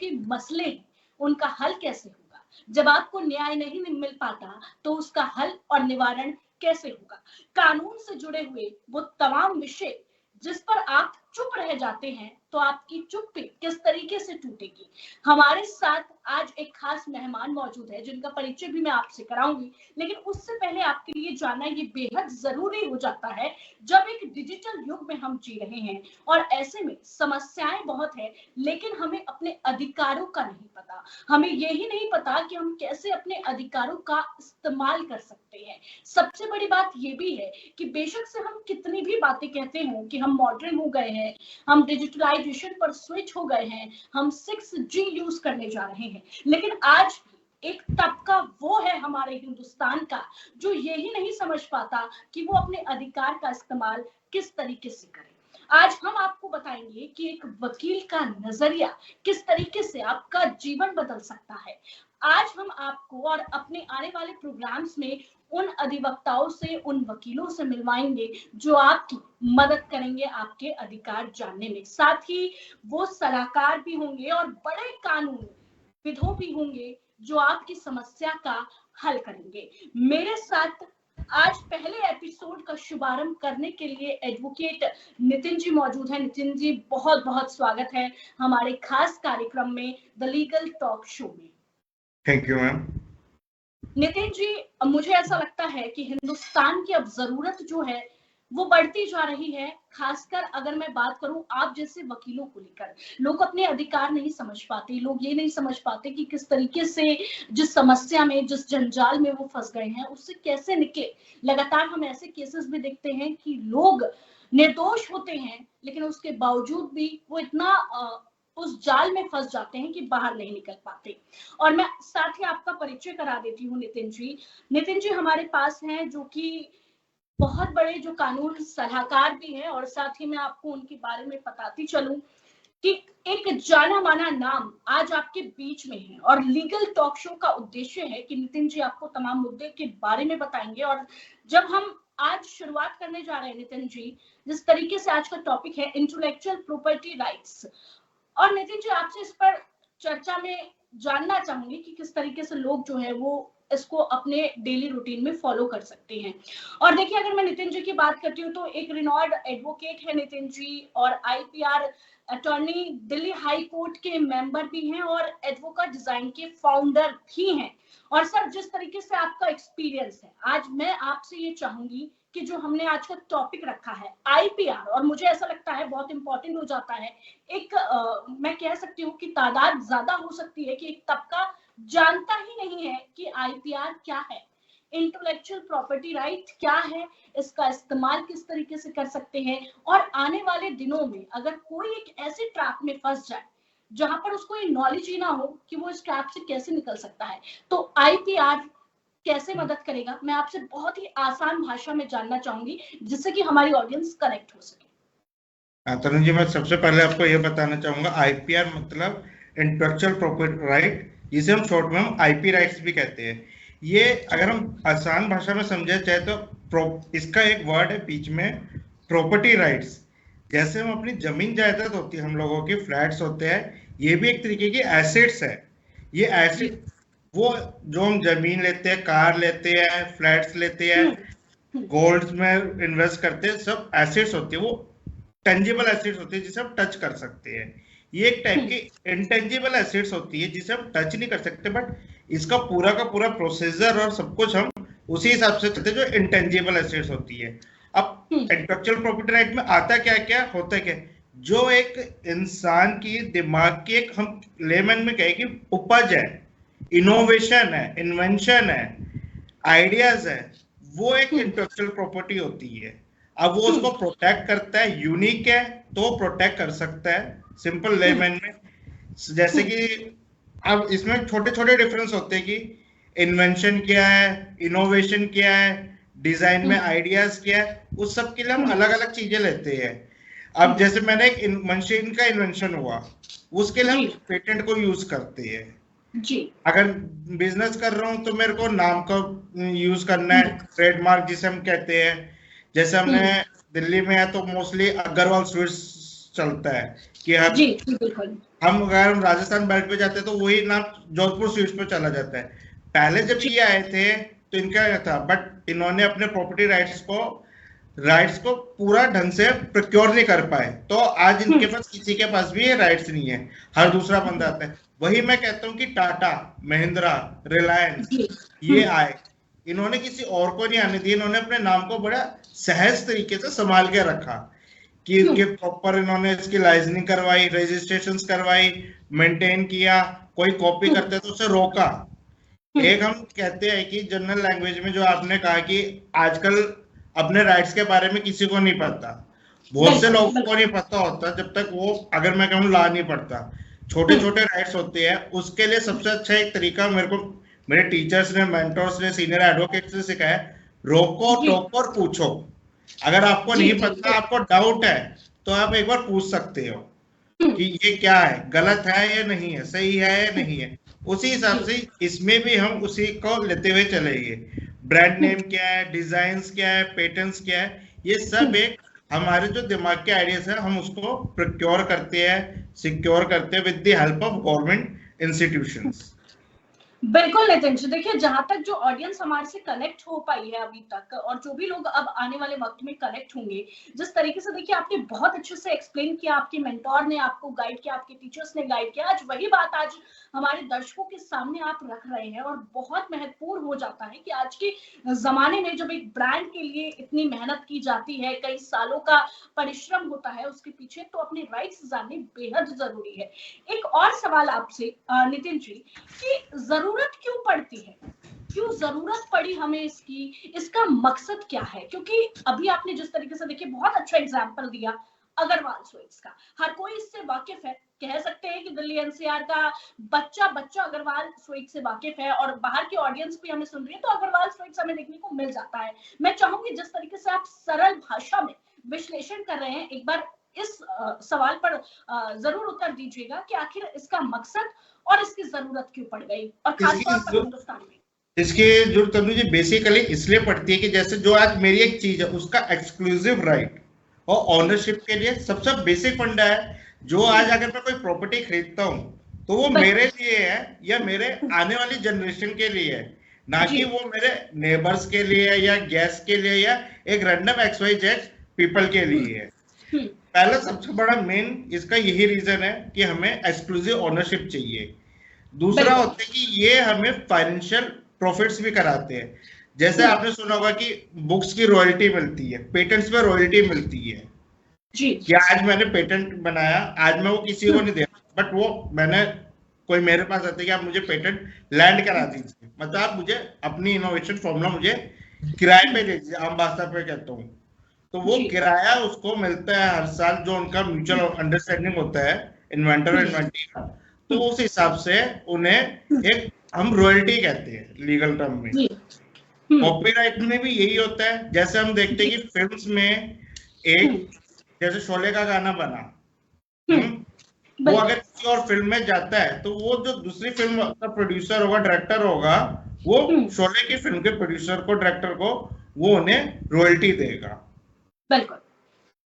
आपके मसले हैं उनका हल कैसे होगा? जब आपको न्याय नहीं मिल पाता तो उसका हल और निवारण कैसे होगा? कानून से जुड़े हुए वो तमाम विषय जिस पर आप चुप रह जाते हैं तो आपकी चुप्पी किस तरीके से टूटेगी? हमारे साथ आज एक खास मेहमान मौजूद है जिनका परिचय भी मैं आपसे कराऊंगी, लेकिन उससे पहले आपके लिए जानना ये बेहद जरूरी हो जाता है जब एक डिजिटल युग में हम जी रहे हैं और ऐसे में समस्याएं बहुत है, लेकिन हमें अपने अधिकारों का नहीं पता। हमें यही नहीं पता कि हम कैसे अपने अधिकारों का इस्तेमाल कर सकते हैं। सबसे बड़ी बात ये भी है कि बेशक से हम कितनी भी बातें कहते हो कि हम मॉडर्न हो गए हैं, हम डिजिटलाइजेशन पर स्विच हो गए हैं, हम 6G यूज करने जा रहे हैं, लेकिन आज एक तबका वो है हमारे हिंदुस्तान का जो यही नहीं समझ पाता कि वो अपने अधिकार का इस्तेमाल किस तरीके से करे। आज हम आपको बताएंगे कि एक वकील का नजरिया किस तरीके से आपका जीवन बदल सकता है। आज हम आपको और अपने आने वाले प्रोग्राम्स में उन अधिवक्ताओं से, उन वकीलों से मिलवाएंगे जो आपकी मदद करेंगे आपके अधिकार जानने में। साथ ही वो सलाहकार भी होंगे और बड़े कानून विदों भी होंगे जो आपकी समस्या का हल करेंगे। मेरे साथ आज पहले एपिसोड का शुभारंभ करने के लिए एडवोकेट नितिन जी मौजूद हैं। नितिन जी, बहुत बहुत स्वागत है हमारे खास कार्यक्रम में, द लीगल टॉक शो में। Thank you ma'am. Nitin ji, मुझे ऐसा लगता है कि हिंदुस्तान की अब जरूरत जो है वो बढ़ती जा रही है, खासकर अगर मैं बात करूं आप जैसे वकीलों को लेकर। लोग अपने अधिकार नहीं समझ पाते, लोग ये नहीं समझ पाते कि किस तरीके से जिस समस्या में, जिस जंजाल में वो फंस गए हैं उससे कैसे निकले। लगातार हम ऐसे केसेस भी देखते हैं कि लोग निर्दोष होते हैं लेकिन उसके बावजूद भी वो इतना उस जाल में फंस जाते हैं कि बाहर नहीं निकल पाते। और मैं साथ ही आपका परिचय करा देती हूँ नितिन जी। नितिन जी हमारे पास हैं जो कि बहुत बड़े जो कानून सलाहकार भी हैं, और साथ ही मैं आपको उनके बारे में बताती चलूं कि एक जाना माना नाम आज आपके बीच में है। और लीगल टॉक शो का उद्देश्य है कि नितिन जी आपको तमाम मुद्दे के बारे में बताएंगे। और जब हम आज शुरुआत करने जा रहे हैं नितिन जी, जिस तरीके से आज का टॉपिक है इंटेलेक्चुअल प्रॉपर्टी राइट्स, और नितिन जी आपसे इस पर चर्चा में जानना चाहूंगी कि किस तरीके से लोग जो है वो इसको अपने डेली रूटीन में फॉलो कर सकते हैं। और देखिए, अगर मैं नितिन जी की बात करती हूँ तो एक रिनॉर्ड एडवोकेट है नितिन जी, और IPR attorney, Delhi high court के मेंबर भी हैं और एडवोकेट डिजाइन के फाउंडर भी हैं। और सर, जिस तरीके से आपका एक्सपीरियंस है, आज मैं आपसे ये चाहूंगी कि जो हमने आज का टॉपिक रखा है आईपीआर, और मुझे ऐसा लगता है बहुत इंपॉर्टेंट हो जाता है, एक मैं कह सकती हूँ कि तादाद ज्यादा हो सकती है कि एक तबका जानता ही नहीं है कि आईपीआर क्या है, इंटेलेक्चुअल प्रॉपर्टी राइट क्या है, इसका इस्तेमाल किस तरीके से कर सकते हैं। और आने वाले दिनों में अगर कोई एक ऐसे ट्रैप में फंस जाए जहां पर उसको ये नॉलेज ही ना हो कि वो इस ट्रैप से कैसे निकल सकता है, तो आईपीआर कैसे मदद करेगा, मैं आपसे बहुत ही आसान भाषा में जानना चाहूंगी जिससे कि हमारी ऑडियंस कनेक्ट हो सके। तरुण जी, मैं सबसे पहले आपको यह बताना चाहूंगा, आईपीआर मतलब इंटेलेक्चुअल प्रॉपर्टी राइट, जिसे हम शॉर्ट में हम आईपी राइट्स भी कहते हैं। ये अगर हम आसान भाषा में समझा जाए तो इसका एक वर्ड है बीच में, प्रॉपर्टी राइट्स। जैसे हम अपनी जमीन जायदाद होती है, हम लोगों की फ्लैट्स होते हैं, ये भी एक तरीके की एसेट्स है। ये एसेट, वो जो हम जमीन लेते हैं, कार लेते हैं, फ्लैट्स लेते हैं, गोल्ड में इन्वेस्ट करते हैं, सब एसेट्स होती है। वो टेंजिबल एसेट्स होती है जिसे हम टच कर सकते हैं। ये एक टाइप की इंटेंजिबल एसेट्स होती है जिसे हम टच नहीं कर सकते, बट इसका पूरा का पूरा प्रोसीजर और सब कुछ हम उसी हिसाब से करते हैं जो इंटेंजिबल एसेट्स होती है। अब इंटेलेक्चुअल प्रॉपर्टी राइट में आता क्या क्या होता है, क्या जो एक इंसान की दिमाग की, एक हम लेमन में कहें कि उपज है, इनोवेशन है, इन्वेंशन है, आइडियाज है, वो एक इंटेलेक्चुअल प्रॉपर्टी होती है। अब वो उसको प्रोटेक्ट करता है, यूनिक है तो प्रोटेक्ट कर सकता है, सिंपल लेमन में। जैसे कि अब इसमें छोटे छोटे डिफरेंस होते हैं कि इन्वेंशन क्या है, इनोवेशन क्या है, डिजाइन में आइडियाज क्या है, उस सब के लिए हम अलग अलग चीजें लेते हैं। अब जैसे मैंने एक मशीन का इन्वेंशन हुआ, उसके लिए हम पेटेंट को यूज करते हैं जी। अगर बिजनेस कर रहा हूं तो मेरे को नाम का यूज करना है, ट्रेडमार्क जिसे हम कहते हैं। जैसे हमने दिल्ली में है तो मोस्टली अग्रवाल स्वीट्स चलता है कि हर अगर हम राजस्थान बेल्ट पे जाते हैं तो वही नाम जोधपुर स्वीट्स पे चला जाता है। पहले जब ये आए थे तो इनका क्या था, बट इन्होंने अपने प्रॉपर्टी राइट्स को पूरा ढंग से प्रोक्योर नहीं कर पाए, तो आज इनके पास किसी के पास भी ये राइट्स नहीं है, हर दूसरा बंदा आता है। वही मैं कहता हूँ कि टाटा, महिंद्रा, रिलायंस ये आए, इन्होंने किसी और को नहीं आने दिया, इन्होंने अपने नाम को बड़ा सहज तरीके से संभाल के रखा कि इनके प्रॉपर इन्होंने इसकी लाइसेंसिंग करवाई, रजिस्ट्रेशन करवाई, मेंटेन किया, कोई कॉपी करते तो उसे रोका। एक हम कहते हैं कि जनरल लैंग्वेज में जो आपने कहा कि आजकल अपने राइट्स के बारे में किसी को नहीं पता, बहुत से लोगों को नहीं पता होता जब तक वो, अगर मैं कहूँ, ला नहीं पड़ता। छोटे छोटे राइट्स होते हैं, उसके लिए सबसे अच्छा एक तरीका मेरे टीचर्स ने, मेंटर्स ने, सीनियर एडवोकेट्स ने सिखाया, रोको, टोको और पूछो। अगर आपको नहीं पता, आपको डाउट है, तो आप एक बार पूछ सकते हो कि ये क्या है, गलत है या नहीं है, सही है या नहीं है। उसी हिसाब से इसमें भी हम उसी को लेते हुए चलेंगे। ब्रांड नेम क्या है, डिजाइन्स क्या है, पेटेंट्स क्या है, ये सब एक हमारे जो दिमाग के आइडियाज है, हम उसको प्रोक्योर करते हैं, सिक्योर करते हैं with the help of government institutions. बिल्कुल नितिन जी, देखिए जहां तक जो ऑडियंस हमारे से कनेक्ट हो पाई है अभी तक, और जो भी लोग अब आने वाले वक्त में कनेक्ट होंगे, जिस तरीके से देखिए आपने बहुत अच्छे से एक्सप्लेन किया, आपके मेंटोर ने आपको गाइड किया, आपके टीचर्स ने गाइड किया, आज वही बात आज हमारे दर्शकों के सामने आप रख रहे हैं। और बहुत महत्वपूर्ण हो जाता है कि आज के जमाने में जब एक ब्रांड के लिए इतनी मेहनत की जाती है, कई सालों का परिश्रम होता है उसके पीछे, तो अपने राइट्स जानने बेहद जरूरी है। एक और सवाल आपसे नितिन जी, कि जरूरत क्यों पड़ती है, क्यों जरूरत पड़ी हमें इसकी, इसका मकसद क्या है? क्योंकि अभी आपने जिस तरीके से देखिए बहुत अच्छा एग्जांपल दिया अग्रवाल स्वीट्स का, हर कोई इससे वाकिफ है, कह सकते हैं कि दिल्ली एनसीआर का बच्चा अग्रवाल स्वीट से वाकिफ है, और बाहर की ऑडियंस भी हमें सुन रही है तो अग्रवाल स्वीट्स हमें देखने को मिल जाता है। मैं चाहूंगी जिस तरीके से आप सरल भाषा में विश्लेषण कर रहे हैं, एक बार इस सवाल पर जरूर उत्तर दीजिएगा कि आखिर इसका मकसद और इसकी जरूरत क्यों पड़ गई, और खासतौर पर हिंदुस्तान में। इसकी जरूरत मुझे बेसिकली इसलिए पड़ती है कि जैसे जो आज मेरी एक चीज है उसका एक्सक्लूसिव राइट और ऑनरशिप के लिए सबसे बेसिक फंडा है। जो आज अगर मैं कोई प्रॉपर्टी खरीदता हूँ तो वो मेरे लिए है या मेरे आने वाली जनरेशन के लिए है, ना कि वो मेरे नेबर्स के लिए या गेस्ट के लिए या एक रैंडम XYZ पीपल के लिए है। पहला सबसे बड़ा मेन इसका यही रीजन है कि हमें एक्सक्लूसिव ओनरशिप चाहिए। दूसरा होता है कि ये हमें फाइनेंशियल प्रॉफिट्स भी कराते हैं। जैसे आपने सुना होगा कि बुक्स की रॉयल्टी मिलती है, पेटेंट्स पे रॉयल्टी मिलती है जी। कि आज मैंने पेटेंट बनाया, आज मैं वो किसी को नहीं दे रहा, बट वो मैंने, कोई मेरे पास आता है कि आप मुझे पेटेंट लैंड करा दीजिए, मतलब आप मुझे अपनी इनोवेशन फॉर्मूला मुझे किराए पे दे दीजिए, आम भाषा पे कहता हूँ। तो वो किराया उसको मिलता है हर साल, जो उनका म्यूचुअल अंडरस्टैंडिंग होता है इन्वेंटर और इन्वेंटी का, तो उस हिसाब से उन्हें एक हम रॉयल्टी कहते हैं लीगल टर्म में। कॉपीराइट में भी यही होता है। जैसे हम देखते हैं कि फिल्म्स में एक, जैसे शोले का गाना बना, वो अगर किसी और फिल्म में जाता है तो वो जो दूसरी फिल्म का प्रोड्यूसर होगा, डायरेक्टर होगा, वो शोले की फिल्म के प्रोड्यूसर को, डायरेक्टर को, वो उन्हें रॉयल्टी देगा। बिल्कुल।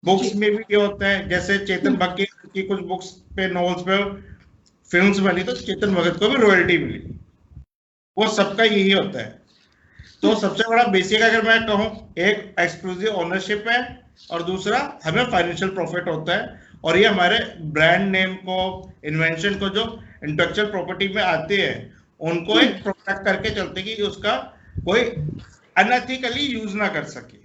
बुक्स में भी ये होता है, जैसे चेतन भगत की कुछ बुक्स पे, नॉवेल्स पे फिल्म्स बनी तो चेतन भगत को भी रॉयल्टी मिली। वो सबका यही होता है। तो सबसे बड़ा बेसिक अगर मैं कहूँ, एक एक्सक्लूसिव ओनरशिप है और दूसरा हमें फाइनेंशियल प्रॉफिट होता है। और ये हमारे ब्रांड नेम को, इन्वेंशन को जो इंटेलेक्चुअल प्रॉपर्टी में आते हैं उनको एक प्रोटेक्ट करके चलते कि उसका कोई अनएथिकली यूज ना कर सके।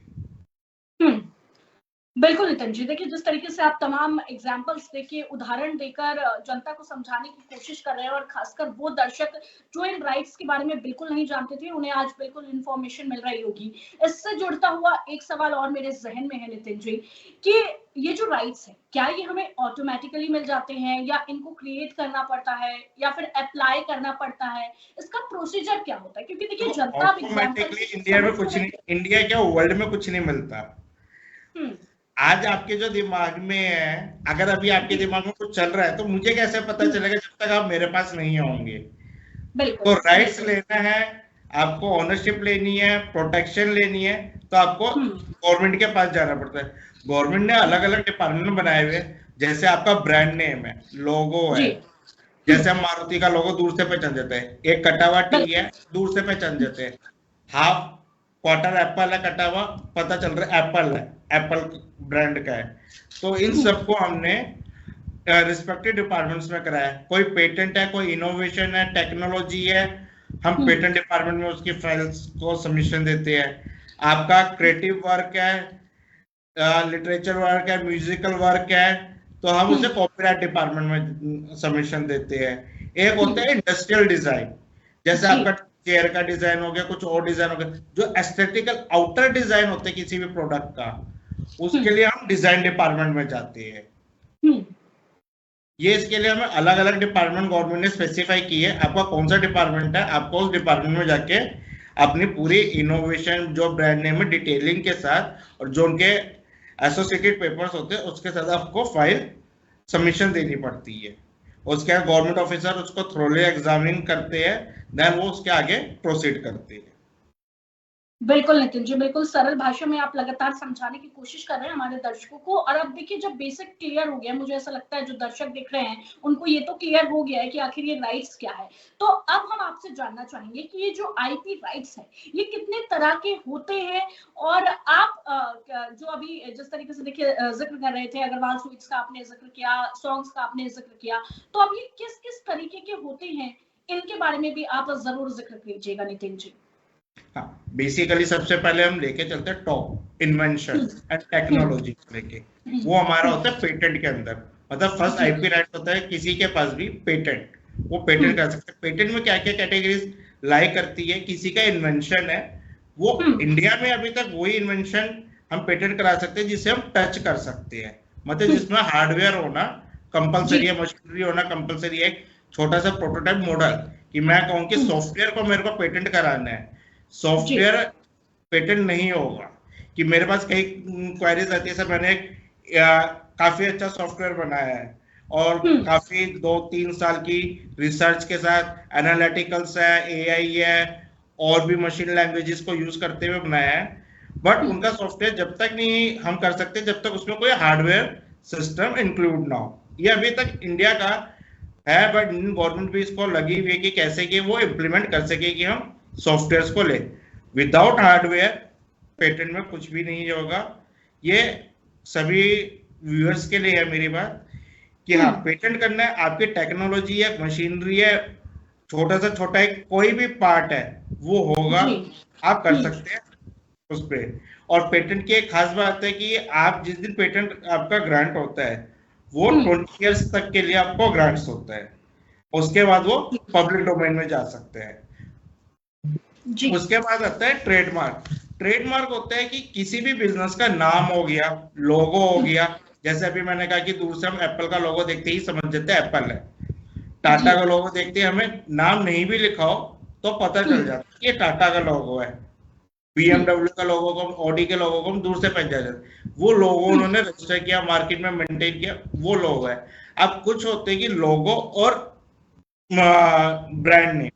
बिल्कुल नितिन जी, देखिए जिस तरीके से आप तमाम एग्जाम्पल्स देखिए, उदाहरण देकर जनता को समझाने की कोशिश कर रहे हैं, और खासकर वो दर्शक जो इन राइट्स के बारे में बिल्कुल नहीं जानते थे, उन्हें आज बिल्कुल इन्फॉर्मेशन मिल रही होगी। इससे जुड़ता हुआ एक सवाल और मेरे जहन में है नितिन जी, कि ये जो राइट्स है, क्या ये हमें ऑटोमेटिकली मिल जाते हैं, या इनको क्रिएट करना पड़ता है, या फिर अप्लाई करना पड़ता है? इसका प्रोसीजर क्या होता है? क्योंकि देखिए जनता इंडिया में कुछ नहीं, इंडिया क्या वर्ल्ड में कुछ नहीं मिलता। आज आपके जो दिमाग में है, अगर अभी आपके दिमाग में कुछ चल रहा है तो मुझे कैसे पता चलेगा जब तक आप मेरे पास नहीं होंगे। तो राइट्स लेना है आपको, ओनरशिप लेनी है, प्रोटेक्शन लेनी है, तो आपको गवर्नमेंट के पास जाना पड़ता है। गवर्नमेंट ने अलग अलग डिपार्टमेंट बनाए हुए, जैसे आपका ब्रांड नेम है, लोगो है, जी। जैसे हम मारुति का लोगो दूर से पहचान जाते हैं, एक कटा हुआ टी है दूर से पहचान जाते हैं, हाफ क्वार्टर एप्पल है कटा हुआ, पता चल रहा है एप्पल है, एप्पल ब्रांड का है। तो इन सबको हमने रिस्पेक्टिव डिपार्टमेंट्स में कराया है। कोई पेटेंट है, कोई इनोवेशन है, टेक्नोलॉजी है, हम पेटेंट डिपार्टमेंट में उसकी फाइल्स को सबमिशन देते हैं। आपका क्रिएटिव वर्क है, लिटरेचर वर्क है, म्यूजिकल वर्क है, तो हम उसे कॉपीराइट डिपार्टमेंट में सबमिशन देते हैं। एक होता है इंडस्ट्रियल डिजाइन, जैसे आपका चेयर का डिजाइन हो गया, कुछ और डिजाइन हो गया, जो एस्थेटिकल आउटर डिजाइन होते हैं किसी भी प्रोडक्ट का, उसके लिए हम डिजाइन डिपार्टमेंट में जाते हैं। ये इसके लिए हमें अलग अलग डिपार्टमेंट गवर्नमेंट ने स्पेसिफाई की है, आपका कौन सा डिपार्टमेंट है, आपको उस डिपार्टमेंट में जाके अपनी पूरी इनोवेशन जो ब्रांड नेम है डिटेलिंग के साथ और जो उनके एसोसिएटेड पेपर्स होते हैं उसके साथ आपको फाइल सबमिशन देनी पड़ती है। उसके बाद गवर्नमेंट ऑफिसर उसको थ्रोली एग्जामिन करते हैं, देन वो उसके आगे प्रोसीड करते हैं। बिल्कुल नितिन जी, बिल्कुल सरल भाषा में आप लगातार समझाने की कोशिश कर रहे हैं हमारे दर्शकों को। और अब देखिए जब बेसिक क्लियर हो गया, मुझे ऐसा लगता है जो दर्शक देख रहे हैं उनको ये तो क्लियर हो गया है कि आखिर ये राइट्स क्या है। तो अब हम आपसे जानना चाहेंगे कि ये जो आईपी राइट्स है ये कितने तरह के होते हैं, और आप जो अभी जिस तरीके से देखिए जिक्र कर रहे थे, अग्रवाल स्वीट्स का आपने जिक्र किया, सॉन्ग्स का आपने जिक्र किया, तो अब ये किस किस तरीके के होते हैं इनके बारे में भी आप जरूर जिक्र कीजिएगा नितिन जी। हाँ, बेसिकली सबसे पहले हम लेके चलते हैं टॉप इन्वेंशन एंड टेक्नोलॉजी लेके, वो हमारा होता है पेटेंट के अंदर। मतलब फर्स्ट आईपी राइट होता है किसी के पास भी पेटेंट, वो पेटेंट कर सकते हैं। पेटेंट में क्या क्या कैटेगरीज लाई करती है, किसी का इन्वेंशन है, वो इंडिया में अभी तक वही इन्वेंशन हम पेटेंट करा सकते हैं जिसे हम टच कर सकते हैं, मतलब जिसमें हार्डवेयर होना कंपलसरी है, मशीनरी होना कंपलसरी है, एक छोटा सा प्रोटोटाइप मॉडल कि मैं कहूँ कि सॉफ्टवेयर को मेरे को पेटेंट कराना है, सॉफ्टवेयर पेटेंट नहीं होगा। कि मेरे पास कई क्वेरीज आती है, सर मैंने काफी अच्छा सॉफ्टवेयर बनाया है और काफी 2-3 साल की रिसर्च के साथ एनालिटिकल्स है, एआई है और भी मशीन लैंग्वेजेस को यूज करते हुए बनाया है, बट उनका सॉफ्टवेयर जब तक नहीं हम कर सकते जब तक उसमें कोई हार्डवेयर सिस्टम इंक्लूड ना हो। ये अभी तक इंडिया का है, बट गवर्नमेंट भी इसको लगी हुई है कि कैसे कि वो इम्प्लीमेंट कर सके कि हम सॉफ्टवेयर को ले। विदाउट हार्डवेयर पेटेंट में कुछ भी नहीं होगा। ये सभी व्यूअर्स के लिए है मेरी बात कि हाँ, पेटेंट करना है, आपकी टेक्नोलॉजी है, मशीनरी है, छोटा से छोटा एक कोई भी पार्ट है वो होगा, आप कर सकते हैं उस पे। और पेटेंट की एक खास बात है कि आप जिस दिन पेटेंट आपका ग्रांट होता है वो 20 इयर्स तक के लिए आपको ग्रांट्स होता है, उसके बाद वो पब्लिक डोमेन में जा सकते हैं। उसके बाद आता है ट्रेडमार्क। ट्रेडमार्क होता है कि किसी भी बिजनेस का नाम हो गया, लोगो हो गया, जैसे अभी मैंने कहा कि दूर से हम एप्पल का लोगो देखते ही समझ जाते हैं एप्पल है, टाटा का लोगो देखते ही हमें नाम नहीं भी लिखा हो तो पता चल जाता है ये टाटा का लोगो है, BMW का लोगो को, ऑडी के लोगो को हम दूर से पहचान जाते हैं, वो लोगो उन्होंने रजिस्टर किया, मार्केट में मेंटेन किया, वो लोगो है। अब कुछ होते हैं कि लोगो और ब्रांड नेम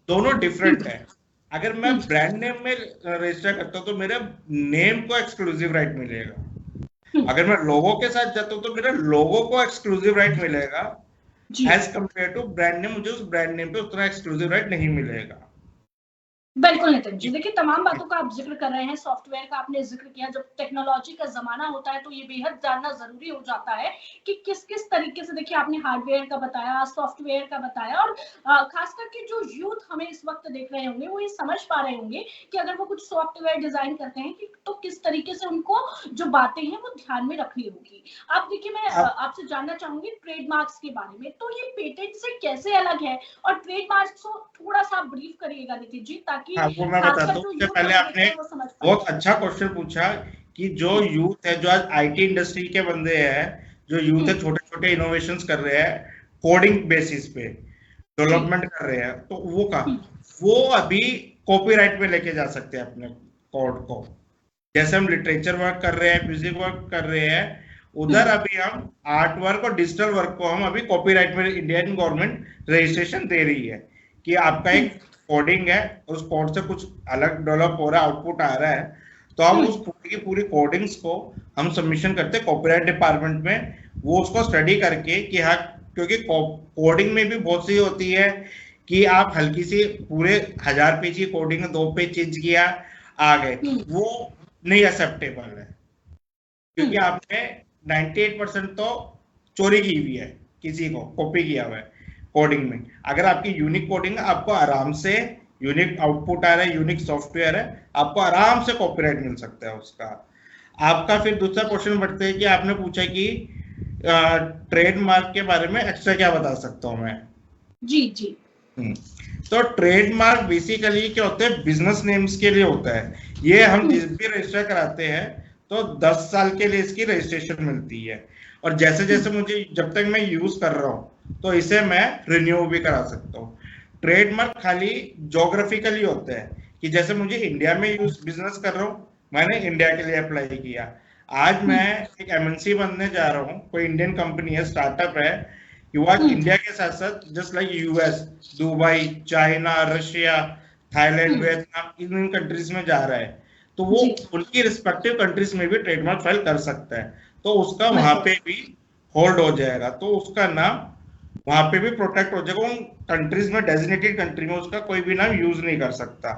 दोनों डिफरेंट है। अगर मैं ब्रांड नेम में रजिस्टर करता हूं तो मेरे नेम को एक्सक्लूसिव राइट मिलेगा, अगर मैं लोगो के साथ जाता हूं तो मेरे लोगो को एक्सक्लूसिव राइट मिलेगा, as compare to brand name मुझे उस ब्रांड नेम पे उतना एक्सक्लूसिव राइट नहीं मिलेगा। बिल्कुल नितिन जी, देखिए तमाम बातों का आप जिक्र कर रहे हैं, सॉफ्टवेयर का आपने जिक्र किया, जब टेक्नोलॉजी का जमाना होता है तो ये बेहद जानना जरूरी हो जाता है कि किस किस तरीके से, देखिए आपने हार्डवेयर का बताया, सॉफ्टवेयर का बताया, और खास करके जो यूथ हमें इस वक्त देख रहे होंगे वो ये समझ पा रहे होंगे कि अगर वो कुछ सॉफ्टवेयर डिजाइन करते हैं कि तो किस तरीके से उनको जो बातें हैं वो ध्यान में रखनी होगी। अब देखिए मैं आपसे जानना चाहूंगी ट्रेडमार्क्स के बारे में, तो ये पेटेंट से कैसे अलग है, और ट्रेडमार्क्स को थोड़ा सा ब्रीफ करिएगा नितिन जी, ताकि हाँ, वो मैं बताता हूँ। उससे पहले आपने बहुत अच्छा क्वेश्चन पूछा कि जो यूथ है, जो आज आईटी इंडस्ट्री के बंदे हैं, जो यूथ है छोटे छोटे इनोवेशंस कर रहे हैं, कोडिंग बेसिस पे डेवलपमेंट कर रहे हैं, तो वो अभी कॉपीराइट में लेके जा सकते हैं अपने कोड को। जैसे हम लिटरेचर वर्क कर रहे हैं, म्यूजिक वर्क कर रहे हैं, उधर अभी हम आर्ट वर्क और डिजिटल वर्क को हम अभी कॉपीराइट में इंडियन गवर्नमेंट रजिस्ट्रेशन दे रही है कि आपका एक कोडिंग है, उस कोड से कुछ अलग डेवलप हो रहा है, आउटपुट आ रहा है, तो हम उस पूरी की पूरी कोडिंग्स को हम सबमिशन करते हैं कॉपीराइट डिपार्टमेंट में, वो उसको स्टडी करके कि हाँ, क्योंकि कोडिंग में भी बहुत सी होती है कि आप हल्की सी पूरे 1000 पेज की कोडिंग 2 पेज चेंज किया आ गए, वो नहीं एक्सेप्टेबल है, क्योंकि आपने 98% तो चोरी की हुई है, किसी को कॉपी किया हुआ है कोडिंग में। अगर आपकी यूनिक कोडिंग है, आपको आराम से यूनिक आउटपुट आ रहा है, यूनिक सॉफ्टवेयर है, आपको आराम से कॉपीराइट मिल सकता है उसका। आपका फिर दूसरा क्वेश्चन बढ़ते है कि आपने पूछा कि ट्रेडमार्क के बारे में एक्स्ट्रा क्या बता सकता हूं मैं। जी जी। तो ट्रेडमार्क बेसिकली क्या होता है, बिजनेस नेम्स के लिए होता है। ये हम जिस भी रजिस्टर कराते हैं तो 10 साल के लिए इसकी रजिस्ट्रेशन मिलती है, और जैसे जैसे मुझे जब तक मैं यूज कर रहा हूँ तो इसे मैं रिन्यू भी करा सकता हूँ। ट्रेडमार्क खाली जोग्राफिकली होता है कि जैसे मुझे इंडिया में यूज बिजनेस कर रहा हूँ, मैंने इंडिया के लिए अप्लाई किया। आज मैं एक एमएनसी बनने जा रहा हूँ, कोई इंडियन कंपनी है, स्टार्टअप है, कि वो इंडिया के साथ साथ just like US, Dubai, China, Russia, Thailand, Vietnam, इन कंट्रीज में जा रहा है, तो वो उनकी रिस्पेक्टिव कंट्रीज में भी ट्रेडमार्क फाइल कर सकता है, तो उसका वहां पे भी होल्ड हो जाएगा, तो उसका नाम वहां पे भी प्रोटेक्ट हो जाएगा। उन कंट्रीज में, डेजिग्नेटेड कंट्री में उसका कोई भी नाम यूज नहीं कर सकता।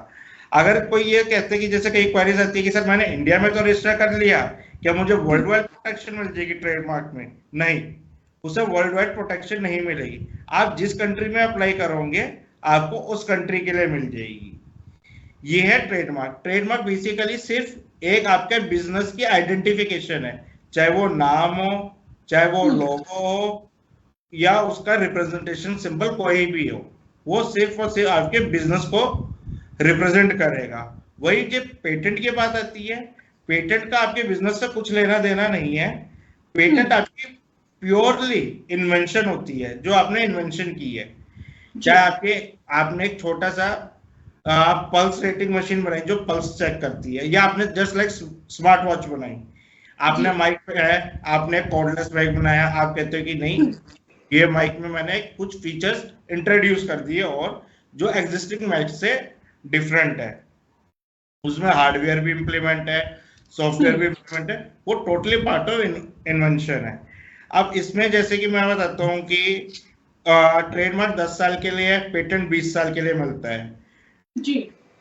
अगर कोई ये कहते कि जैसे कई क्वेरीज आती है कि सर मैंने इंडिया में तो रजिस्टर कर लिया, क्या मुझे वर्ल्ड वाइड प्रोटेक्शन मिल जाएगी ट्रेडमार्क में? नहीं, उसे वर्ल्ड वाइड प्रोटेक्शन नहीं मिलेगी। आप जिस कंट्री में अप्लाई करोगे आपको उस कंट्री के लिए मिल जाएगी। ये है ट्रेडमार्क। ट्रेडमार्क बेसिकली सिर्फ एक आपके बिजनेस की आइडेंटिफिकेशन है, चाहे वो नाम हो, चाहे वो लोगो हो, या उसका रिप्रेजेंटेशन सिंबल कोई भी हो, वो सिर्फ और सिर्फ आपके बिजनेस को रिप्रेजेंट करेगा। वही जब पेटेंट की बात आती है, पेटेंट का आपके बिजनेस से कुछ लेना देना नहीं है। पेटेंट आपकी प्योरली इन्वेंशन होती है, जो आपने इन्वेंशन की है। चाहे आपने एक छोटा सा पल्स रेटिंग मशीन बनाई जो पल्स चेक करती है, या आपने जस्ट लाइक स्मार्ट वॉच बनाई, आपने माइक है, आपने कॉर्डलेस माइक बनाया, आप कहते हो कि नहीं ये माइक में मैंने कुछ फीचर्स इंट्रोड्यूस कर दिए और जो एग्जिस्टिंग माइक से डिफरेंट है, उसमें हार्डवेयर भी इंप्लीमेंट है, सॉफ्टवेयर भी इंप्लीमेंट है, वो टोटली पार्ट ऑफ इन्वेंशन है। अब इसमें जैसे कि मैं बताता हूँ कि ट्रेडमार्क 10 साल के लिए, पेटेंट 20 साल के लिए मिलता है जी।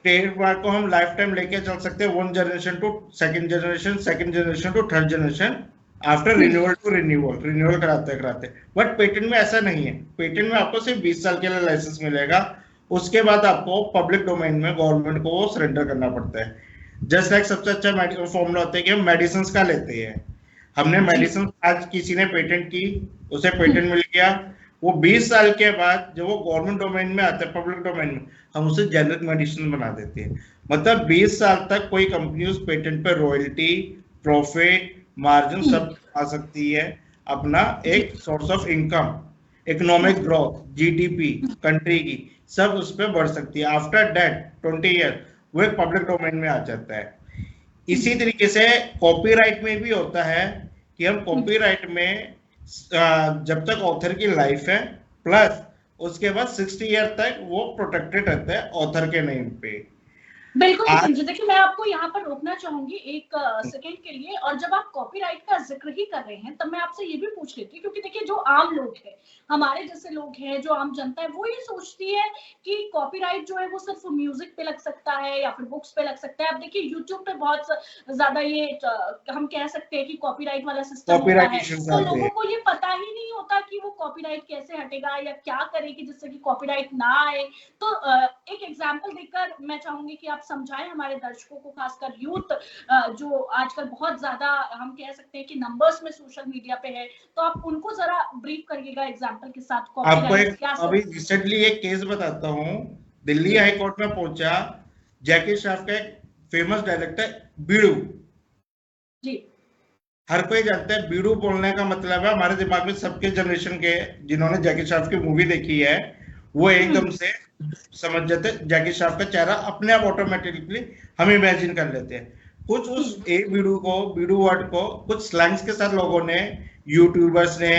ट्रेडमार्क को हम लाइफ टाइम लेके चल सकते हैं, 1 generation to second generation, second generation to third generation, after renewal to renewal कराते। बट पेटेंट में ऐसा नहीं है। पेटेंट में आपको सिर्फ 20 साल के लिए लाइसेंस मिलेगा, उसके बाद आपको पब्लिक डोमेन में गवर्नमेंट को सरेंडर करना पड़ता है। जस्ट लाइक सबसे अच्छा फॉर्मूला होता है कि हम मेडिसिन का लेते हैं। हमने मेडिसिन, आज किसी ने पेटेंट की, उसे पेटेंट मिल गया, वो 20 साल के बाद जब वो गवर्नमेंट डोमेन में आता है, पब्लिक डोमेन में, हम उसे जेनरिक मेडिसिन बना देते हैं। मतलब 20 साल तक कोई कंपनी उस पेटेंट पर रॉयल्टी, प्रॉफिट, मार्जिन सब आ सकती है, अपना एक source of income, economic growth, GDP country की सब उस पर बढ़ सकती है। आफ्टर दैट 20 ईयर वो एक पब्लिक डोमेन में आ जाता है। इसी तरीके से कॉपीराइट में भी होता है कि हम कॉपीराइट में जब तक ऑथर की लाइफ है, प्लस उसके बाद 60 ईयर तक वो प्रोटेक्टेड रहता है ऑथर के नेम पे। बिल्कुल नितिन जी, देखिए मैं आपको यहाँ पर रोकना चाहूंगी एक सेकंड के लिए, और जब आप कॉपीराइट का जिक्र ही कर रहे हैं तब मैं आपसे ये भी पूछ लेती हूँ, क्योंकि देखिए जो आम लोग हैं, हमारे जैसे लोग हैं, जो आम जनता है, वो ये सोचती है कि कॉपीराइट जो है वो सिर्फ म्यूजिक पे लग सकता है या फिर बुक्स पे लग सकता है। अब देखिए यूट्यूब पे बहुत ज्यादा ये हम कह सकते हैं कि कॉपीराइट वाला सिस्टम होता है, तो लोगों को ये पता ही नहीं होता कि वो कॉपीराइट कैसे हटेगा या क्या करेगी जिससे कि कॉपीराइट ना आए। तो एक एग्जाम्पल देकर मैं चाहूंगी कि आप समझाएं हमारे दर्शकों को, खासकर यूथ जो आजकल बहुत ज्यादा हम कह सकते हैं कि नंबर्स में सोशल मीडिया पे है, तो आप उनको जरा ब्रीफ करिएगा एग्जांपल के साथ। आपको एक अभी रिसेंटली एक केस बताता हूँ, दिल्ली हाई कोर्ट में पहुंचा जैकी श्रॉफ का एक फेमस डायरेक्टर बीड़ू जी। हर कोई जानता है बीड़ू बोलने का मतलब है, हमारे दिमाग में सबके जनरेशन के जिन्होंने जैकी श्रॉफ की मूवी देखी है वो एकदम से समझ जाते जैकी श्रॉफ का चेहरा अपने आप ऑटोमेटिकली हम इमेजिन कर लेते हैं। कुछ उस एक बीड़ू वर्ड को कुछ स्लैंग्स के साथ लोगों ने, यूट्यूबर्स ने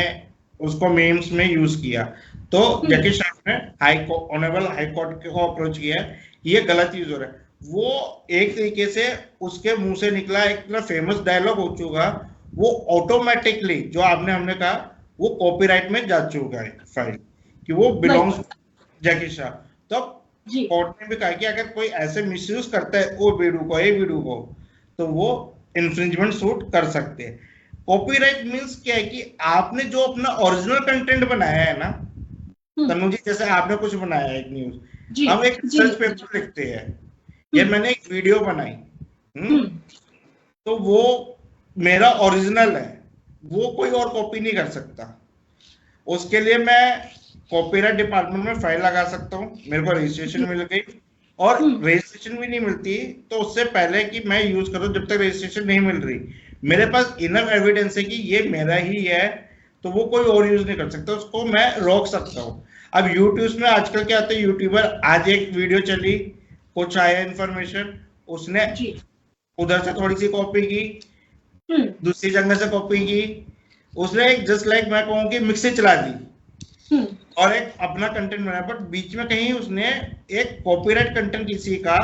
उसको मीम्स में यूज किया, तो जैकी श्रॉफ ने ऑनरेबल हाई कोर्ट को अप्रोच किया, ये गलत यूज हो रहा है। वो एक तरीके से उसके मुंह से निकला एक फेमस डायलॉग हो चुका, वो ऑटोमेटिकली जो आपने हमने कहा वो कॉपीराइट में जा चुका है फाइल कि वो बिलोंग्स जैकी शाह। तो कोर्ट ने भी कहा कि अगर कोई ऐसे मिसयूज करता है वो वीडियो को, ये वीडियो को, तो वो इन्फ्रिंजमेंट सूट कर सकते हैं। कॉपीराइट मींस क्या है कि आपने जो अपना ओरिजिनल कंटेंट बनाया है ना, तनु जी, जैसे आपने कुछ बनाया है एक न्यूज, हम एक सर्च पेपर लिखते हैं, या मैंने एक वीडियो बनाई, तो वो मेरा ओरिजिनल है, वो कोई और कॉपी नहीं कर सकता। उसके लिए मैं कॉपीराइट डिपार्टमेंट में फाइल लगा सकता हूँ, मेरे को रजिस्ट्रेशन मिल गई, और रजिस्ट्रेशन भी नहीं मिलती तो उससे पहले कि मैं यूज करूँ, जब तक रजिस्ट्रेशन नहीं मिल रही, मेरे पास इनफ एविडेंस है कि ये मेरा ही है, तो वो कोई और यूज नहीं कर सकता, उसको मैं रोक सकता हूँ। अब यूट्यूब में आजकल क्या होता है, यूट्यूबर आज एक वीडियो चली, कुछ आया इन्फॉर्मेशन, उसने उधर से थोड़ी सी कॉपी की, दूसरी जगह से कॉपी की, उसने एक जस्ट लाइक मैं कहूँ कि मिक्सी चला दी और एक अपना कंटेंट बनाया, बट बीच में कहीं उसने एक कॉपीराइट कंटेंट किसी का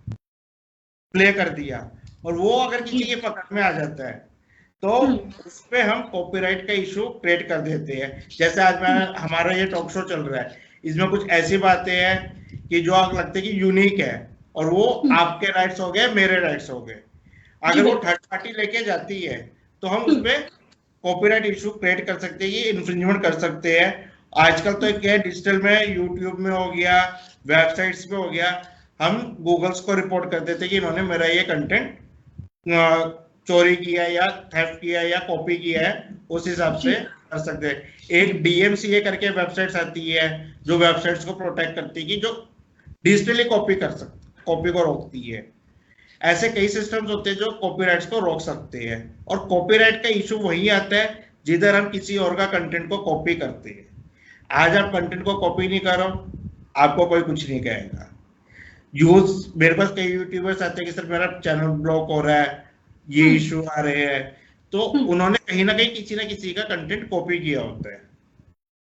प्ले कर दिया, और वो अगर किसी के पकड़ में आ जाता है तो उस पे हम कॉपीराइट का इशू क्रिएट कर देते हैं। जैसे आज हमारा ये टॉक शो चल रहा है, इसमें कुछ ऐसी बातें हैं कि जो आपको लगता है कि यूनिक है, और वो आपके राइट्स हो गए, मेरे राइट्स हो गए, अगर वो थर्ड पार्टी लेके जाती है तो हम उस पे कॉपीराइट इशू क्रिएट कर सकते हैं, ये इन्फ्रिंजमेंट कर सकते हैं। आजकल तो क्या है, डिजिटल में यूट्यूब में हो गया, वेबसाइट्स पे हो गया, हम गूगल्स को रिपोर्ट कर देते हैं कि इन्होंने मेरा ये कंटेंट चोरी किया या थेफ्ट किया या कॉपी किया है, उस हिसाब से कर सकते हैं। एक DMCA करके वेबसाइट्स आती है जो वेबसाइट्स को प्रोटेक्ट करती है कि जो डिजिटली कॉपी कर सकते, कॉपी को रोकती है। ऐसे कई सिस्टम्स होते हैं जो कॉपीराइट्स को रोक सकते हैं, और कॉपीराइट का इशू वही आता है जिधर हम किसी और का कंटेंट को कॉपी करते हैं। आज आप कंटेंट को कॉपी नहीं करो, आपको कोई कुछ नहीं कहेगा। यूज मेरे पास कई यूट्यूबर्स आते हैं कि सर मेरा चैनल ब्लॉक हो रहा है, ये इशू आ रहे हैं, तो उन्होंने कहीं ना कहीं किसी ना किसी का कंटेंट कॉपी किया होता है।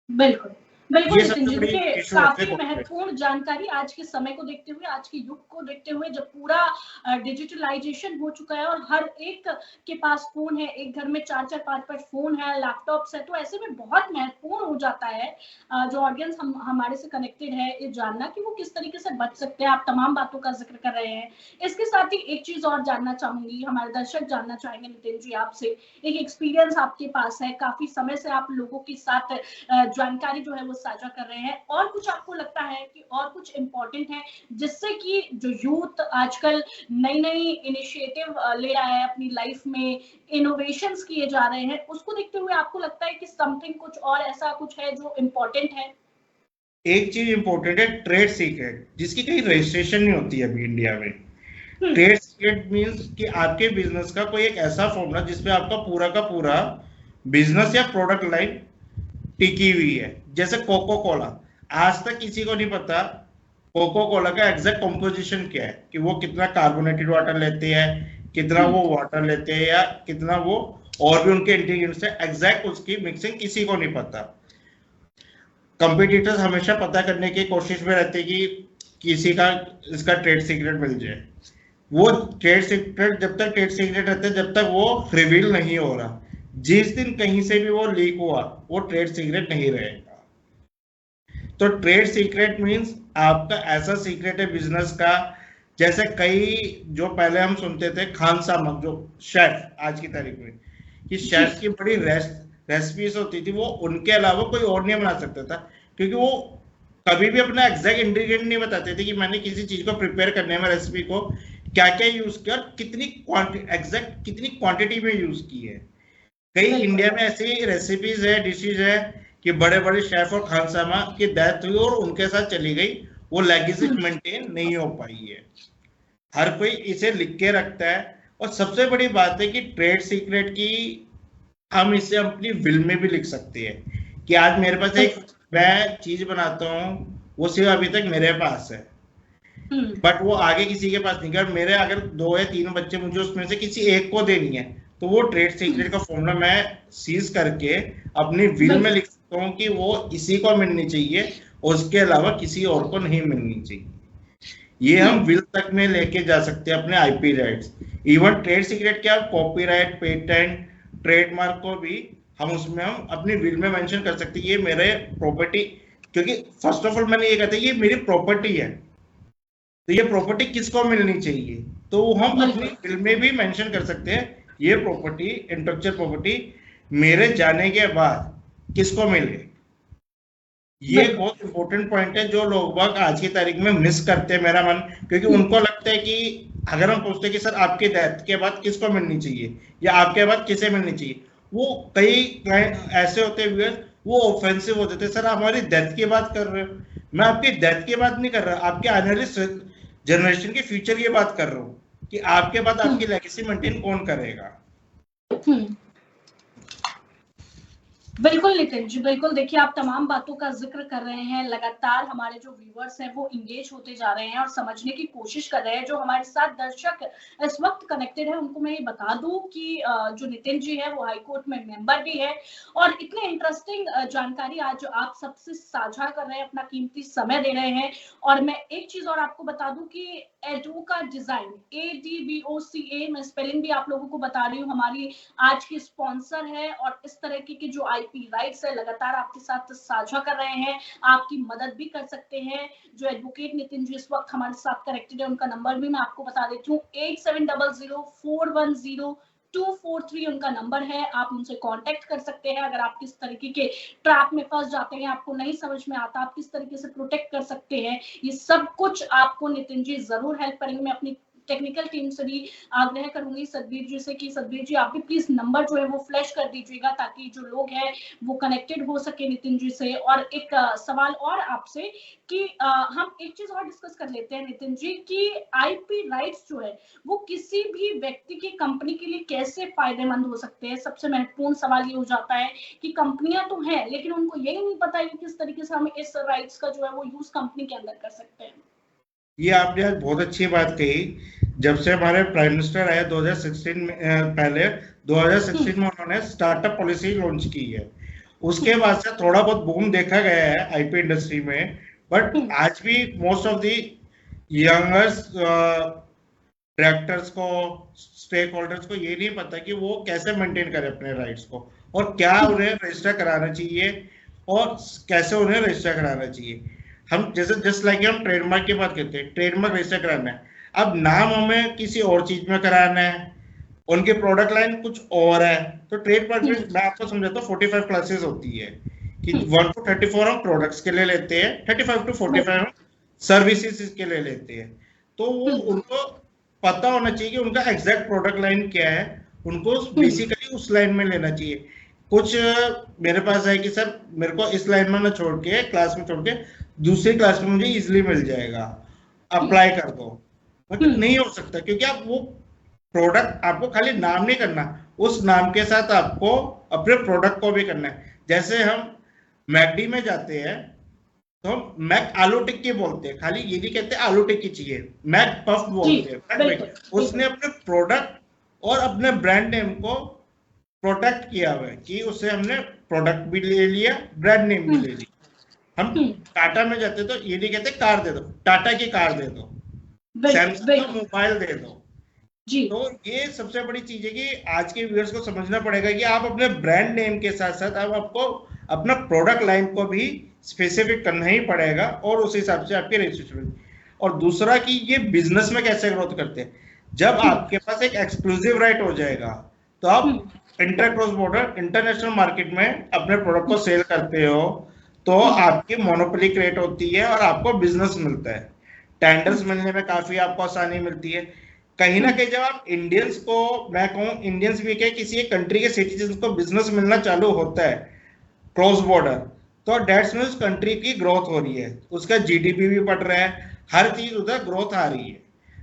बिल्कुल बिल्कुल नितिन जी, देखिए काफी महत्वपूर्ण जानकारी आज के समय को देखते हुए, आज के युग को देखते हुए, जब पूरा डिजिटलाइजेशन हो चुका है और हर एक के पास फोन है, एक घर में 4-4 5-5 फोन है, लैपटॉप्स है, तो ऐसे में बहुत महत्वपूर्ण हो जाता है जो ऑडियंस हमारे से कनेक्टेड है ये जानना कि वो किस तरीके से बच सकते हैं। आप तमाम बातों का जिक्र कर रहे हैं। इसके साथ ही एक चीज और जानना चाहूंगी, हमारे दर्शक जानना चाहेंगे नितिन जी आपसे, एक एक्सपीरियंस आपके पास है, काफी समय से आप लोगों के साथ जानकारी जो है वो साझा कर रहे हैं, और कुछ आपको लगता है कि और कुछ इम्पोर्टेंट है जिससे कि जो यूथ आजकल नई नई इनिशिएटिव ले रहा है अपनी लाइफ में, इनोवेशंस किए जा रहे हैं, उसको देखते हुए आपको लगता है कि समथिंग कुछ और ऐसा कुछ है जो इम्पोर्टेंट है? एक चीज इम्पोर्टेंट है, ट्रेड सीक्रेट, जिसकी कहीं रजिस्ट्रेशन नहीं होती है अभी इंडिया में। ट्रेड सीक्रेट मींस कि आपके बिजनेस का कोई एक ऐसा फॉर्मूला जिसपे आपका पूरा का पूरा बिजनेस या प्रोडक्ट लाइन टिकी हुई है। जैसे कोको कोला, आज तक किसी को नहीं पता कोको कोला का एग्जैक्ट कंपोजिशन क्या है, कि वो कितना कार्बोनेटेड वाटर लेते हैं, कितना वो वाटर लेते हैं, या कितना वो और भी उनके इंग्रेडिएंट्स है, एग्जैक्ट उसकी मिक्सिंग किसी को नहीं पता। कंपटीटर्स हमेशा पता करने की कोशिश में रहते कि किसी का इसका ट्रेड सीक्रेट मिल जाए। वो ट्रेड सीक्रेट जब तक ट्रेड सीक्रेट रहते हैं, जब तक वो रिवील नहीं हो रहा। जिस दिन कहीं से भी वो लीक हुआ, वो ट्रेड सीक्रेट नहीं रहेगा। तो ट्रेड सीक्रेट मींस आपका ऐसा सीक्रेट है बिजनेस का, जैसे कई जो पहले हम सुनते थे खान सामक, जो शेफ आज की तारीख में, कि शेफ की बड़ी रेसिपीज होती थी, वो उनके अलावा कोई और नहीं बना सकता था, क्योंकि वो कभी भी अपना एग्जैक्ट इंग्रेडिएंट नहीं बताते थे कि मैंने किसी चीज को प्रिपेयर करने में रेसिपी को क्या क्या यूज किया और कितनी एग्जैक्ट कितनी क्वांटिटी में यूज की है। कई इंडिया में ऐसी रेसिपीज है, डिशेज है कि बड़े बड़े शेफ और खानसामा की डेथ हुई और उनके साथ चली गई, वो लेगेसी मेंटेन नहीं हो पाई है। हर कोई इसे लिख के रखता है। और सबसे बड़ी बात है कि ट्रेड सीक्रेट की हम इसे अपनी विल में भी लिख सकते हैं कि आज मेरे पास एक मैं चीज बनाता हूँ, वो सिर्फ अभी तक मेरे पास है, बट वो आगे किसी के पास नहीं। मेरे अगर 2 या 3 बच्चे, मुझे उसमें से किसी एक को देनी है, तो वो ट्रेड सीक्रेट का फॉर्मूला मैं सीज करके अपनी विल में लिख सकता हूँ कि वो इसी को मिलनी चाहिए, उसके अलावा किसी और को नहीं मिलनी चाहिए। ये हम विल तक में लेके जा सकते हैं अपने IP rights. Even trade secret क्या, कॉपीराइट, पेटेंट, ट्रेडमार्क को भी हम उसमें हम अपनी विल में मेंशन कर सकते हैं ये मेरे प्रॉपर्टी, क्योंकि फर्स्ट ऑफ ऑल मैंने ये कहता है ये मेरी प्रॉपर्टी है, तो ये प्रॉपर्टी किसको मिलनी चाहिए, तो हम अपनी विल में भी मेंशन कर सकते हैं ये प्रॉपर्टी, इंटेलेक्चुअल प्रॉपर्टी मेरे जाने के बाद किसको मिले। ये बहुत इंपॉर्टेंट पॉइंट है जो लोग बाग आज की तारीख में मिस करते हैं मेरा मन, क्योंकि उनको लगता है कि अगर हम पूछते हैं कि सर आपके डेथ के बाद किसको मिलनी चाहिए या आपके बाद किसे मिलनी चाहिए, वो कई ऐसे होते हैं वो ऑफेंसिव हो जाते हैं, सर हमारी डेथ की बात कर रहे हो, मैं आपकी डेथ की बात नहीं कर रहा, आपके आने वाली जनरेशन के फ्यूचर की बात कर रहा हूँ कि आपके बाद आपकी लेगेसी मेंटेन कौन करेगा। बिल्कुल नितिन जी, बिल्कुल। देखिए आप तमाम बातों का जिक्र कर रहे हैं, लगातार हमारे जो व्यूअर्स हैं वो इंगेज होते जा रहे हैं और समझने की कोशिश कर रहे हैं। जो हमारे साथ दर्शक इस वक्त कनेक्टेड है उनको मैं ये बता दूं कि जो नितिन जी है वो हाई कोर्ट में मेंबर भी है और इतने इंटरेस्टिंग जानकारी आज आप सबसे साझा कर रहे हैं, अपना कीमती समय दे रहे हैं। और मैं एक चीज और आपको बता दूं कि एडो का डिजाइन, ADVOCA, मैं स्पेलिंग भी आप लोगों को बता रही हूँ, हमारी आज की स्पॉन्सर है और इस तरह की जो आईपी राइट्स है लगातार आपके साथ साझा कर रहे हैं, आपकी मदद भी कर सकते हैं। जो एडवोकेट नितिन जी इस वक्त हमारे साथ कनेक्टेड है उनका नंबर भी मैं आपको बता देती हूँ, 8700410243 उनका नंबर है, आप उनसे कांटेक्ट कर सकते हैं। अगर आप किस तरीके के ट्रैप में फंस जाते हैं, आपको नहीं समझ में आता आप किस तरीके से प्रोटेक्ट कर सकते हैं, ये सब कुछ आपको नितिन जी जरूर हेल्प करेंगे। मैं अपनी टेक्निकल टीम से भी आग्रह करूंगी सतबीर जी से कि सतबीर जी आप भी प्लीज नंबर जो है वो फ्लैश कर दीजिएगा ताकि जो लोग हैं वो कनेक्टेड हो सके नितिन जी से। और एक सवाल और आपसे कि हम एक चीज और डिस्कस कर लेते हैं नितिन जी कि आईपी राइट्स जो है वो किसी भी व्यक्ति की कंपनी के लिए कैसे फायदेमंद हो सकते हैं। सबसे महत्वपूर्ण सवाल ये हो जाता है कि कंपनियां तो हैं लेकिन उनको यही नहीं पता है कि किस तरीके से हम इस राइट्स का जो है वो यूज कंपनी के अंदर कर सकते हैं। ये आपने आज बहुत अच्छी बात कही। जब से हमारे प्राइम मिनिस्टर आए 2016 में, पहले 2016 में उन्होंने स्टार्टअप पॉलिसी लॉन्च की है, उसके बाद से थोड़ा बहुत बूम देखा गया है आईपी इंडस्ट्री में, बट आज भी most of the youngers directors को, स्टेक होल्डर्स को ये नहीं पता कि वो कैसे मेंटेन करें अपने राइट्स को और क्या उन्हें रजिस्टर कराना चाहिए और कैसे उन्हें रजिस्टर कराना चाहिए। हम जैसे जस्ट लाइक हम ट्रेडमार्क की बात करते हैं, ट्रेडमार्क रजिस्टर कराना है, अब नाम हमें किसी और चीज में कराना है, उनके प्रोडक्ट लाइन कुछ और है, तो ट्रेडमार्क में मैं आपको समझाता हूँ 45 क्लासेस होती है कि 1 to 34 हम प्रोडक्ट्स के लिए लेते हैं, 35 to 45 हम सर्विसेज के लिए लेते हैं। तो वो उनको पता होना चाहिए कि उनका एग्जैक्ट प्रोडक्ट लाइन क्या है, उनको बेसिकली उस लाइन में लेना चाहिए। कुछ मेरे पास है कि सर मेरे को इस लाइन में ना छोड़ के, क्लास में छोड़ के दूसरी क्लास में मुझे इजीली मिल जाएगा, अप्लाई कर दो, मतलब नहीं हो सकता, क्योंकि आप वो प्रोडक्ट आपको खाली नाम नहीं करना, उस नाम के साथ आपको अपने प्रोडक्ट को भी करना है। जैसे हम मैकडी में जाते हैं तो हम मैक आलू टिक्की बोलते हैं, खाली ये नहीं कहते आलू टिक्की चाहिए, मैक पफ बोलते हैं। उसने अपने प्रोडक्ट और अपने ब्रांड नेम को प्रोटेक्ट किया हुआ है कि उससे हमने प्रोडक्ट भी ले लिया, ब्रांड नेम भी ले लिया। हम टाटा में जाते तो ये नहीं कहते कार दे दो, टाटा की कार दे दो, सैमसंग का मोबाइल दे दो जी। तो ये सबसे बड़ी चीज है कि आज के व्यूअर्स को समझना पड़ेगा कि आप अपने ब्रांड नेम के साथ साथ आपको अपना प्रोडक्ट लाइन को भी स्पेसिफिक करना ही पड़ेगा और उस हिसाब से आपके रजिस्ट्रेशन। और दूसरा कि ये बिजनेस में कैसे ग्रोथ करते हैं, जब आपके पास एक एक्सक्लूसिव राइट हो जाएगा तो आप inter cross border international market में अपने प्रोडक्ट को सेल करते हो तो आपकी मोनोपोली क्रिएट होती है और आपको बिजनेस मिलता है, टेंडर्स मिलने में काफी आपको आसानी मिलती है। कहीं ना कहीं जब आप इंडियंस को, मैं कहूँ इंडियंस भी क्या किसी एक कंट्री के सिटीजन को बिजनेस मिलना चालू होता है क्रॉस बॉर्डर, तो डेट्स में उस कंट्री की ग्रोथ हो रही है, उसका जीडीपी भी बढ़ रहा है, हर चीज उधर ग्रोथ आ रही है,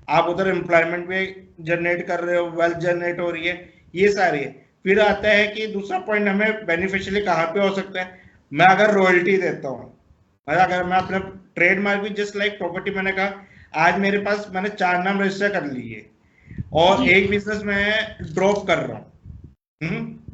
आप उधर एम्प्लॉयमेंट भी जनरेट कर रहे हो, वेल्थ जनरेट हो रही है, ये सारी है। फिर आता है कि दूसरा पॉइंट हमें बेनिफिशियली कहाँ पे हो सकता है, मैं अगर रॉयल्टी देता हूँ, अगर मैं अपने ट्रेडमार्क भी जस्ट लाइक प्रॉपर्टी, मैंने कहा आज मेरे पास मैंने 4 नाम रजिस्टर कर लिए और एक बिजनेस में ड्रॉप कर रहा हूँ,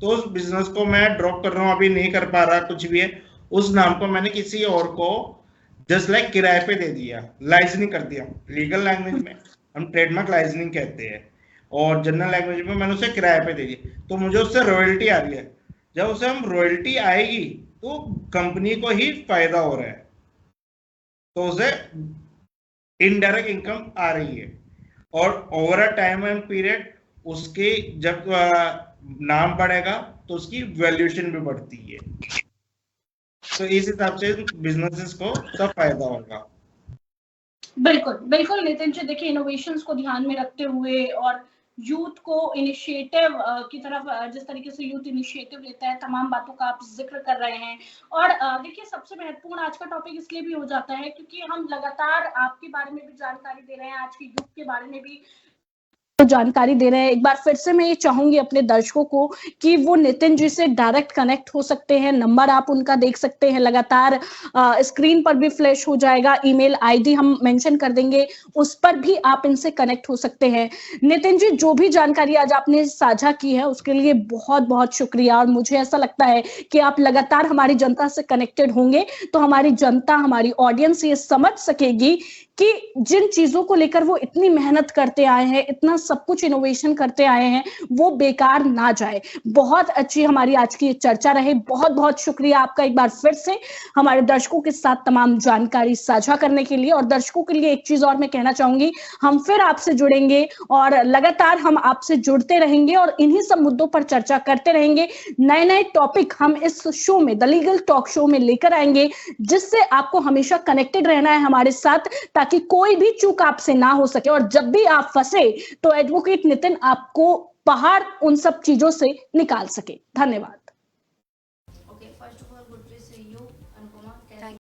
तो उस बिजनेस को मैं ड्रॉप कर रहा हूँ, अभी नहीं कर पा रहा कुछ भी है, उस नाम को मैंने किसी और को जस्ट लाइक किराए पे दे दिया, लाइसेंसिंग कर दिया, लीगल लैंग्वेज में हम ट्रेडमार्क लाइसेंसिंग कहते हैं। और जनरल लैंग्वेज में मैंने उसे किराए पे दे दिया, तो मुझे उससे रॉयल्टी आ रही है। जब उसे हम रॉयल्टी आएगी तो कंपनी को ही फायदा हो रहा है, तो उसे इनडायरेक्ट इनकम आ रही है। और over a time and period उसकी जब नाम बढ़ेगा तो उसकी वैल्यूएशन भी बढ़ती है। तो इस हिसाब से बिजनेसेस को सब फायदा होगा। बिल्कुल बिल्कुल नितिन जी, देखिए इनोवेशंस को ध्यान में रखते हुए और यूथ को इनिशिएटिव की तरफ जिस तरीके से यूथ इनिशिएटिव लेता है, तमाम बातों का आप जिक्र कर रहे हैं। और देखिए सबसे महत्वपूर्ण आज का टॉपिक इसलिए भी हो जाता है क्योंकि हम लगातार आपके बारे में भी जानकारी दे रहे हैं, आज के यूथ के बारे में भी जानकारी दे रहे हैं। एक बार फिर से मैं ये चाहूंगी अपने दर्शकों को कि वो नितिन जी से डायरेक्ट कनेक्ट हो सकते हैं। नंबर आप उनका देख सकते हैं, लगातार स्क्रीन पर भी फ्लैश हो जाएगा। ईमेल आईडी हम मेंशन कर देंगे, उस पर भी आप इनसे कनेक्ट हो सकते हैं। नितिन जी, जो भी जानकारी आज आपने साझा की है उसके लिए बहुत बहुत शुक्रिया। और मुझे ऐसा लगता है कि आप लगातार हमारी जनता से कनेक्टेड होंगे तो हमारी जनता, हमारी ऑडियंस ये समझ सकेगी कि जिन चीजों को लेकर वो इतनी मेहनत करते आए हैं, इतना सब कुछ इनोवेशन करते आए हैं, वो बेकार ना जाए। बहुत अच्छी हमारी आज की चर्चा रही। बहुत बहुत शुक्रिया आपका एक बार फिर से हमारे दर्शकों के साथ तमाम जानकारी साझा करने के लिए। और दर्शकों के लिए एक चीज और मैं कहना चाहूंगी, हम फिर आपसे जुड़ेंगे और लगातार हम आपसे जुड़ते रहेंगे और इन्हीं सब मुद्दों पर चर्चा करते रहेंगे। नए नए टॉपिक हम इस शो में, द लीगल टॉक शो में लेकर आएंगे, जिससे आपको हमेशा कनेक्टेड रहना है हमारे साथ, ताकि कोई भी चूक आपसे ना हो सके। और जब भी आप फंसे तो एडवोकेट नितिन आपको बाहर उन सब चीजों से निकाल सके। धन्यवाद।